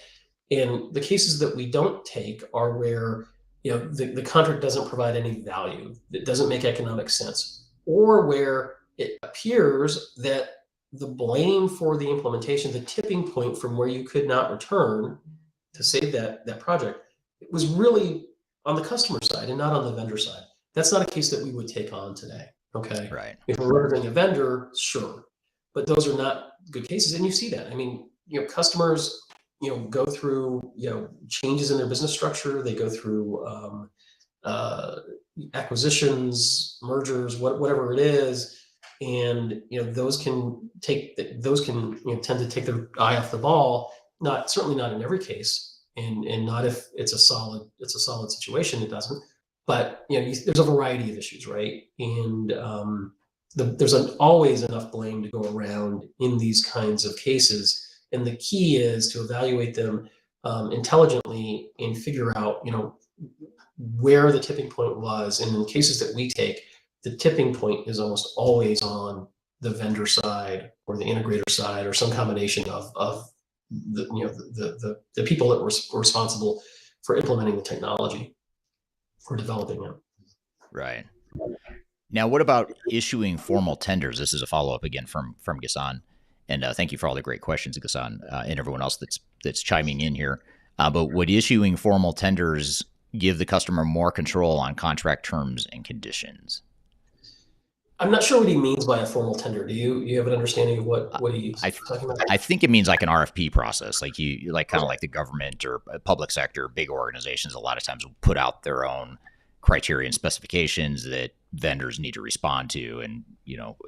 And the cases that we don't take are where the contract doesn't provide any value, it doesn't make economic sense, or where it appears that the blame for the implementation, the tipping point from where you could not return to save that project, it was really on the customer side and not on the vendor side. That's not a case that we would take on today. Okay. Right. If we're representing a vendor, sure. But those are not good cases. And you see that. I mean, customers, go through, changes in their business structure. They go through acquisitions, mergers, whatever it is. And, those can tend to take their eye off the ball. Certainly not in every case. And not if it's a solid situation, it doesn't. But there's a variety of issues, right? And there's always enough blame to go around in these kinds of cases. And the key is to evaluate them intelligently and figure out, where the tipping point was. And in cases that we take, the tipping point is almost always on the vendor side or the integrator side or some combination of the people that were responsible for implementing the technology or developing it. Right. Now, what about issuing formal tenders? This is a follow-up again from Ghassan. And thank you for all the great questions, Ghassan, and everyone else that's chiming in here. But would issuing formal tenders give the customer more control on contract terms and conditions? I'm not sure what he means by a formal tender. Do you have an understanding of what he's I talking about? I think it means like an RFP process, like you like kind of like the government or public sector, big organizations. A lot of times will put out their own criteria and specifications that vendors need to respond to, and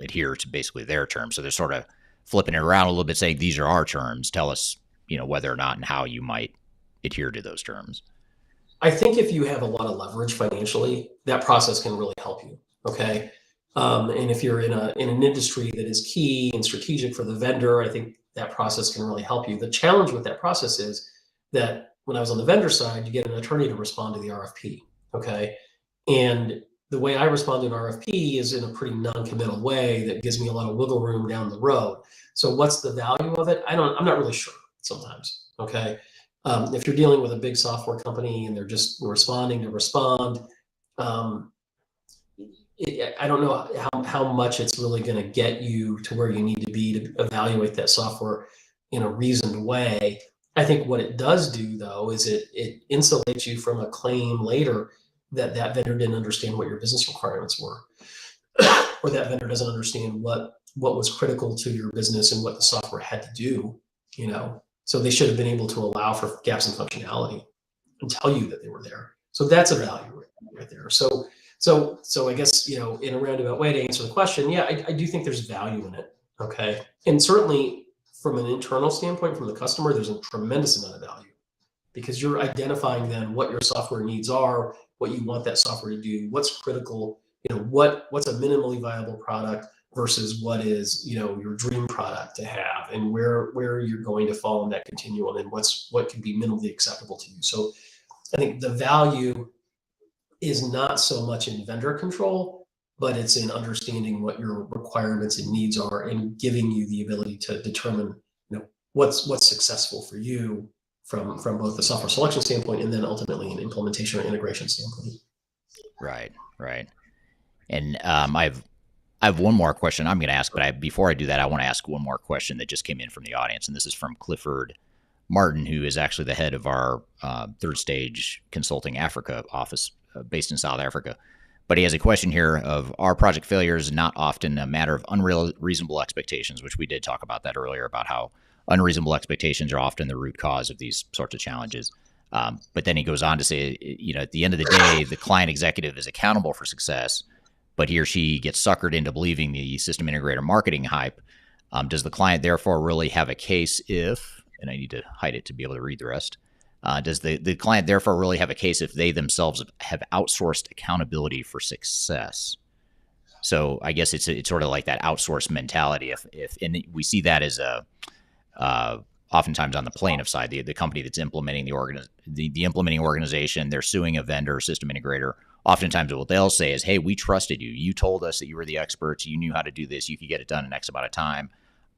adhere to basically their terms. So they're sort of flipping it around a little bit, saying these are our terms. Tell us, whether or not and how you might adhere to those terms. I think if you have a lot of leverage financially, that process can really help you. Okay. And if you're in an industry that is key and strategic for the vendor, I think that process can really help you. The challenge with that process is that when I was on the vendor side, you get an attorney to respond to the RFP. Okay. And the way I respond to an RFP is in a pretty non-committal way that gives me a lot of wiggle room down the road. So what's the value of it? I'm not really sure sometimes. Okay. If you're dealing with a big software company and they're just responding to respond, I don't know how much it's really going to get you to where you need to be to evaluate that software in a reasoned way. I think what it does do, though, is it insulates you from a claim later that vendor didn't understand what your business requirements were, or that vendor doesn't understand what was critical to your business and what the software had to do. So they should have been able to allow for gaps in functionality and tell you that they were there. So that's a value right there. So I guess, in a roundabout way to answer the question, yeah, I do think there's value in it. Okay. And certainly from an internal standpoint, from the customer, there's a tremendous amount of value because you're identifying then what your software needs are, what you want that software to do, what's critical, what's a minimally viable product versus what is, your dream product to have, and where you're going to fall in that continuum, and what can be minimally acceptable to you. So I think the value is not so much in vendor control, but it's in understanding what your requirements and needs are and giving you the ability to determine, what's successful for you from both the software selection standpoint and then ultimately an implementation or integration standpoint. Right. And I have one more question I'm going to ask, but before I do that, I want to ask one more question that just came in from the audience, and this is from Clifford Martin, who is actually the head of our Third Stage Consulting Africa office based in South Africa. But he has a question here of, are project failures not often a matter of unreasonable expectations, which we did talk about that earlier, about how unreasonable expectations are often the root cause of these sorts of challenges. But then he goes on to say, at the end of the day, the client executive is accountable for success, but he or she gets suckered into believing the system integrator marketing hype. Does the client therefore really have a case if, and I need to hide it to be able to read the rest, does the client therefore really have a case if they themselves have outsourced accountability for success? So I guess it's sort of like that outsourced mentality. And we see that as oftentimes on the plaintiff side, the company that's implementing the implementing organization, they're suing a vendor, system integrator. Oftentimes what they'll say is, hey, we trusted you. You told us that you were the experts. You knew how to do this. You could get it done in X amount of time.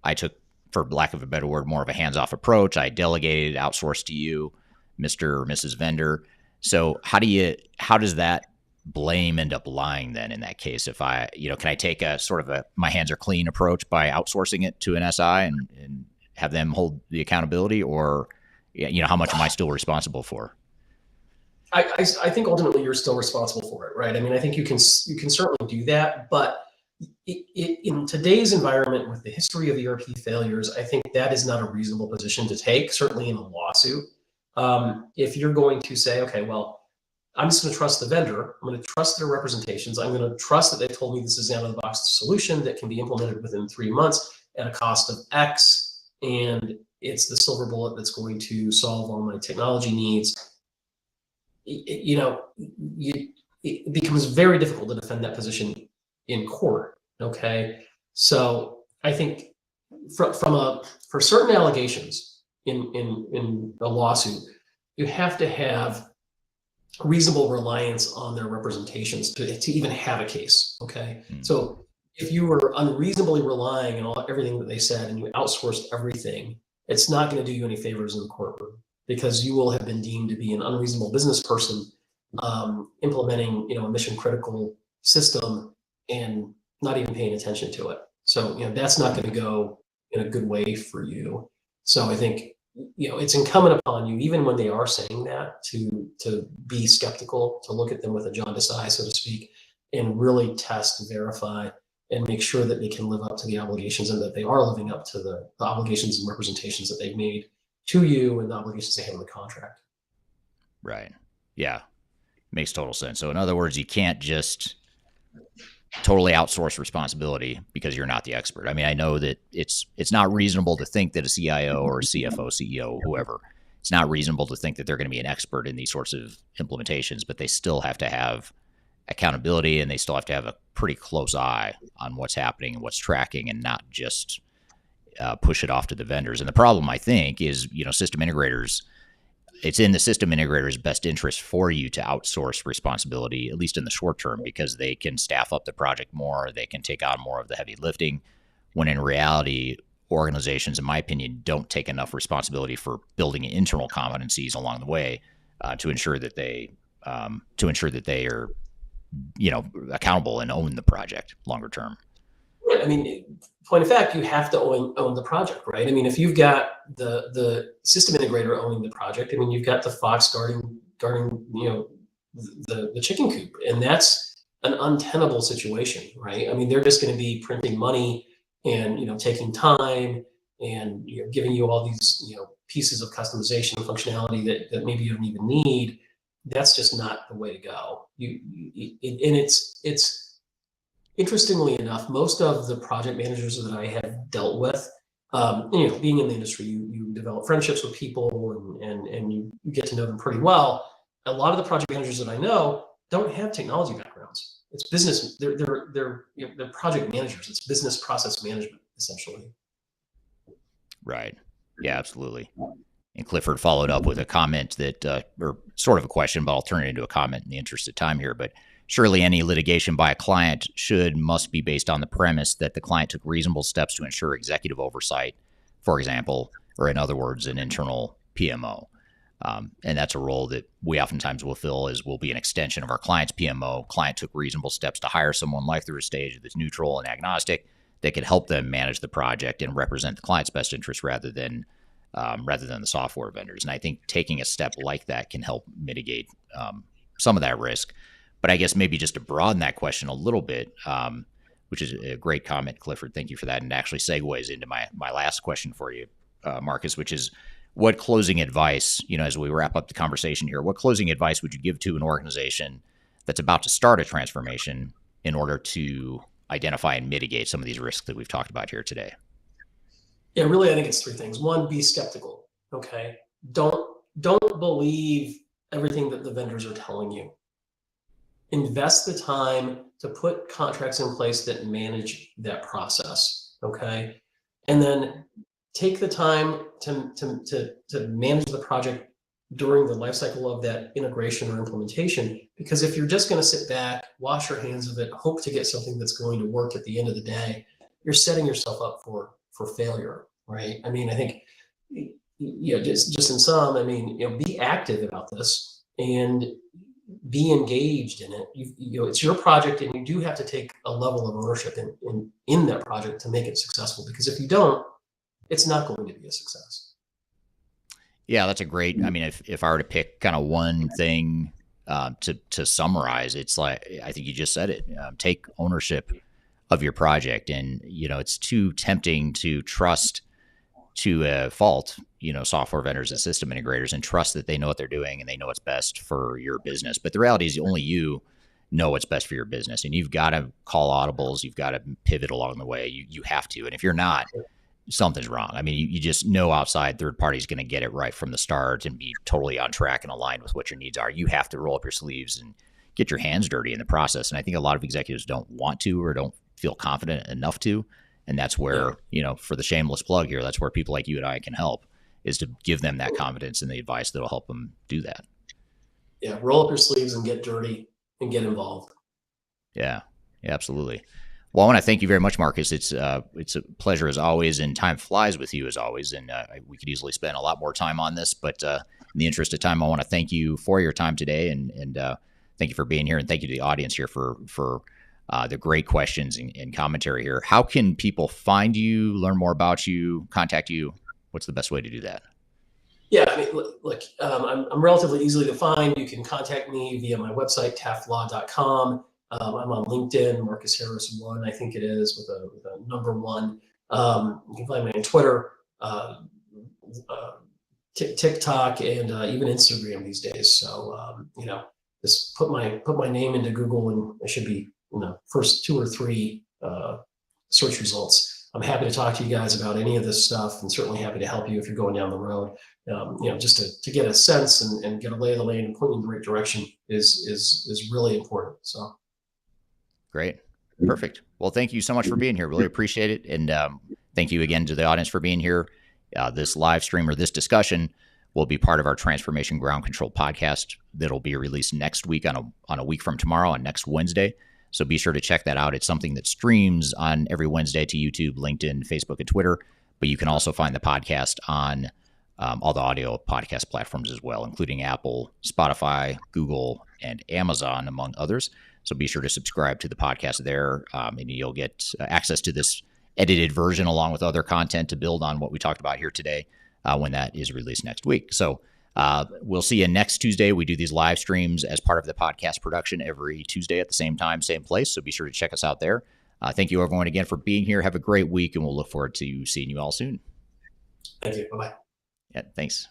I took, for lack of a better word, more of a hands-off approach. I delegated, outsourced to you, Mr. or Mrs. Vendor. So how does that blame end up lying then in that case? If can I take a sort of a my hands are clean approach by outsourcing it to an SI and have them hold the accountability, or how much am I still responsible for? I think ultimately you're still responsible for it, right? I mean, I think you can certainly do that, but in today's environment with the history of ERP failures, I think that is not a reasonable position to take, certainly in a lawsuit. If you're going to say, okay, well, I'm just going to trust the vendor, I'm going to trust their representations, I'm going to trust that they told me this is out of the box solution that can be implemented within 3 months at a cost of X, and it's the silver bullet that's going to solve all my technology needs. It becomes very difficult to defend that position in court. Okay, so I think for certain allegations in a lawsuit, you have to have reasonable reliance on their representations to even have a case. Okay, so if you were unreasonably relying on everything that they said and you outsourced everything, it's not going to do you any favors in the courtroom, because you will have been deemed to be an unreasonable business person implementing, a mission critical system and not even paying attention to it. So, that's not going to go in a good way for you. So I think, it's incumbent upon you, even when they are saying that, to be skeptical, to look at them with a jaundiced eye, so to speak, and really test, verify, and make sure that they can live up to the obligations and that they are living up to the obligations and representations that they've made to you and the obligations they have in the contract. Right. Yeah. Makes total sense. So in other words, you can't just totally outsource responsibility because you're not the expert. I mean, I know that it's not reasonable to think that a CIO or a CFO, CEO, whoever, it's not reasonable to think that they're going to be an expert in these sorts of implementations, but they still have to have accountability and they still have to have a pretty close eye on what's happening and what's tracking, and not just push it off to the vendors. And the problem, I think, is, system integrators, it's in the system integrator's best interest for you to outsource responsibility, at least in the short term, because they can staff up the project more, they can take on more of the heavy lifting, when in reality, organizations, in my opinion, don't take enough responsibility for building internal competencies along the way to ensure that they are, accountable and own the project longer term. I mean, point of fact, you have to own the project, right? I mean, if you've got the system integrator owning the project, I mean, you've got the fox guarding the chicken coop, and that's an untenable situation, right? I mean, they're just going to be printing money and taking time and giving you all these pieces of customization and functionality that maybe you don't even need. That's just not the way to go. And it's interestingly enough, most of the project managers that I have dealt with, being in the industry, you develop friendships with people and you get to know them pretty well. A lot of the project managers that I know don't have technology backgrounds. It's business. They're project managers. It's business process management, essentially. Right. Yeah, absolutely. And Clifford followed up with a comment that, or sort of a question, but I'll turn it into a comment in the interest of time here. But surely any litigation by a client must be based on the premise that the client took reasonable steps to ensure executive oversight, for example, or in other words, an internal PMO. And that's a role that we oftentimes will fill as will be an extension of our client's PMO. Client took reasonable steps to hire someone like through a stage that's neutral and agnostic that could help them manage the project and represent the client's best interest rather than the software vendors. And I think taking a step like that can help mitigate some of that risk. But I guess maybe just to broaden that question a little bit, which is a great comment, Clifford. Thank you for that. And actually segues into my last question for you, Marcus, which is what closing advice, as we wrap up the conversation here, what closing advice would you give to an organization that's about to start a transformation in order to identify and mitigate some of these risks that we've talked about here today? Yeah, really, I think it's three things. One, be skeptical. Okay, don't believe everything that the vendors are telling you. Invest the time to put contracts in place that manage that process. Okay, and then take the time to manage the project during the life cycle of that integration or implementation. Because if you're just going to sit back, wash your hands of it, hope to get something that's going to work at the end of the day, you're setting yourself up for failure, right? I mean, I think, just in sum, I mean, be active about this and be engaged in it. It's your project, and you do have to take a level of ownership in that project to make it successful. Because if you don't, it's not going to be a success. Yeah, that's a great. I mean, if I were to pick kind of one thing to summarize, it's like I think you just said it. Take ownership of your project, and it's too tempting to trust to a fault, software vendors and system integrators, and trust that they know what they're doing and they know what's best for your business. But the reality is, only you know what's best for your business, and you've got to call audibles. You've got to pivot along the way. You have to, and if you're not, something's wrong. I mean, you just know outside third party is going to get it right from the start and be totally on track and aligned with what your needs are. You have to roll up your sleeves and get your hands dirty in the process. And I think a lot of executives don't want to or don't feel confident enough to. And that's where, for the shameless plug here, that's where people like you and I can help, is to give them that confidence and the advice that'll help them do that. Yeah, roll up your sleeves and get dirty and get involved. Yeah, absolutely. Well, I want to thank you very much, Marcus. It's a pleasure as always, and time flies with you as always. And we could easily spend a lot more time on this, but in the interest of time, I want to thank you for your time today, and thank you for being here, and thank you to the audience here for the great questions and commentary here. How can people find you, learn more about you, contact you? What's the best way to do that? Yeah, I mean, look, I'm relatively easily to find. You can contact me via my website, taftlaw.com. I'm on LinkedIn, Marcus Harris one, I think it is, with a number one. You can find me on Twitter, uh, TikTok, and even Instagram these days. So just put my name into Google, and it should be first two or three search results. I'm happy to talk to you guys about any of this stuff, and certainly happy to help you if you're going down the road. Just to get a sense and get a lay of the land and point in the right direction is really important. So great. Perfect. Well, thank you so much for being here. Really appreciate it. And thank you again to the audience for being here. This live stream or this discussion will be part of our Transformation Ground Control podcast that'll be released next week on a week from tomorrow, on next Wednesday. So be sure to check that out. It's something that streams on every Wednesday to YouTube, LinkedIn, Facebook, and Twitter. But you can also find the podcast on all the audio podcast platforms as well, including Apple, Spotify, Google, and Amazon, among others. So be sure to subscribe to the podcast there, and you'll get access to this edited version along with other content to build on what we talked about here today when that is released next week. So we'll see you next Tuesday. We do these live streams as part of the podcast production every Tuesday at the same time, same place. So be sure to check us out there. Thank you, everyone, again for being here. Have a great week, and we'll look forward to seeing you all soon. Thank you. Bye-bye. Yeah, thanks.